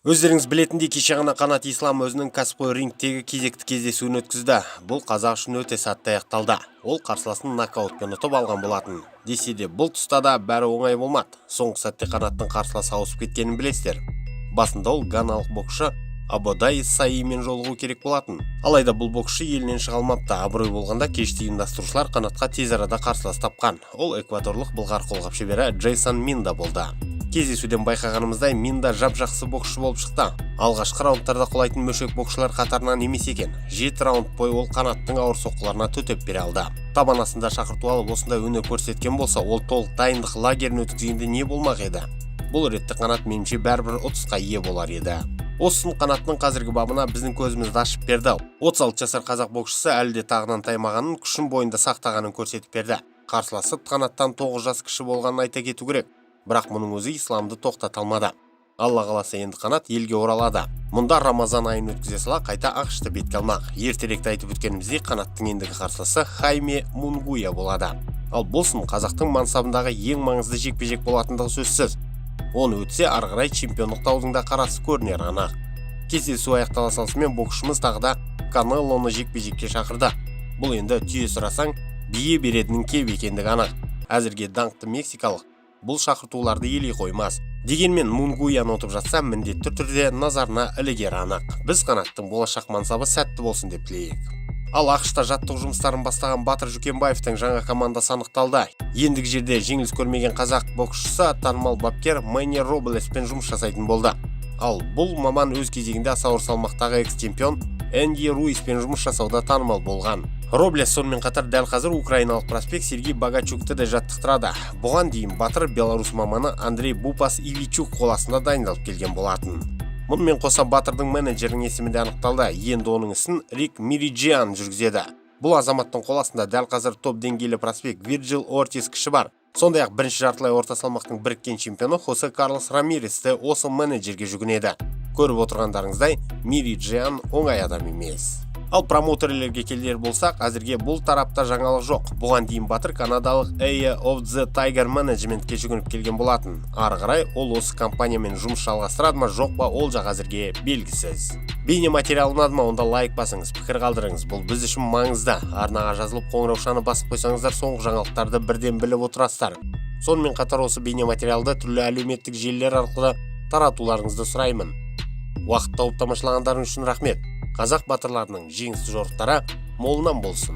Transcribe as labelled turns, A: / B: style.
A: Өздеріңіз білетіндей, кеше ғана Қанат Ислам өзінің кәсіпқой рингтегі кезекті кездесуін өткізді. Бұл қазақ үшін өте сәтті аяқталды. Ол қарсыласын нокаутпен ұтып алған болатын. Десе де бұл тұста да бәрі оңай болмады. Соңғы сәтте Қанаттың қарсыласы ауысып кеткенін білесіздер. Басында ол ганалық боксшы Абодай Саимен жолығу керек болатын. Алайда бұл боксшы елінен шыға алмапты. Абырой болғанда кешті ұйымдастырушылар Қанатқа тез арада қарсылас тапқан. Ол экваторлық былғар қолғап шебері Джейсон Минда болды. Кездесуден байқағанымыздай, Минда жап-жақсы боксшы болып шықты. Алғашқы раундтарда құлайтын мөшек боксшылар қатарынан емес екен. 7 раунд бойы ол Қанаттың ауыр соққыларына төтеп бере алды. Табан астында шақырту алып осындай өнер көрсеткен болса, ол толық дайындық лагерін өткізгенде не болмақ еді? Бұл ретте Қанат меніңше бәрібір ұтысқа ие болар еді. Осын Қанаттың қазіргі бабына біздің көзімізді ашып берді. 36 жасар қазақ боксшысы әлі де тағынан таймағанын, күшін бойында сақтағанын көрсетіп берді. Қарсыласы Қанаттан 9 жас кіші болғанын айта кету керек. Бірақ мұның өзі исламды тоқтата алмады. Алла қаласа енді Қанат елге оралады. Мұнда Рамазан айын өткізе сала қайта ақшты бетке алмақ. Ертеректе айтып өткеніміздей, Қанаттың ендігі қарсыласы Хайме Мунгуя болады. Ал болсын, қазақтың мансабындағы ең маңызды жекпе-жек болатындығы сөзсіз. Оны өтсе, ары қарай чемпиондық даудың да қарасы көрінер анық. Кездесу аяқтала салысымен боксшымыз тағы да Канелоны жекпе-жекке шақырды. Бұл енді түйе сұрасаң, бие беретінін кеп екендігі анық. Әзірге даңқты мексикалық бұл шақыртуларды елей қоймас. Дегенмен Мунгуяны ұтып жатса, міндетті түрде назарына ілігер анық. Біз Қанаттың болашақ мансабы сәтті болсын деп тілейік. Ал ақшта жаттығу жұмыстарын бастаған Батыр Жүкенбаевтың жаңа командасы анықталды. Ендігі жерде жеңіліс көрмеген қазақ боксшысы танымал бапкер Мэнни Роблеспен жұмыс жасайтын болды. Ал бұл маман өз кезегінде аса ауыр салмақтағы экс-чемпион Энди Руиспен жұмыс жасауда танымал болған. Роблес сонымен қатар дәл қазір украиналық проспект Сергей Богачукты да жаттықтырады. Бұған дейін Батыр белорус маманы Андрей Бупас Ивичук қоласында дайындалып келген болатын. Мұнымен қоса Батырдың менеджерінің есімі де анықталды. Енді оның ісін Рик Мириджиан жүргізеді. Бұл азаматтың қоласында дәл қазір топ деңгейлі проспект Вирджил Ортис кіші бар. Сондай-ақ бірінші жартылай орта салмақтың біріккен чемпионы Хосе Карлос Рамиресті осы менеджерге жүгінеді. Көріп отырғандарыңыздай, Мириджиан оңай адам емес. Ал промоутерлерге келер болсақ, әзірге бұл тарапта жаңалық жоқ. Бұған дейін Батыр канадалық Eye of the Tiger менеджментке жүгініп келген болатын. Ары қарай ол осы компаниямен жұмыс жалғастырады ма жоқ па, ол жақ әзірге белгісіз. Бейне материал ұнады ма, онда лайк басыңыз, пікір қалдырыңыз. Бұл біз үшін маңызды. Арнаға жазылып қоңыраушаны басып қойсаңыздар, соңғы жаңалықтарды бірден біліп отырасыздар. Сонымен қатар осы бейне материалды түрлі әлеуметтік желілер арқылы таратуларыңызды сұраймын. Уақыт тауып тамашалағандарың үшін рахмет. Қазақ батырларының жеңісті жорықтары молынан болсын.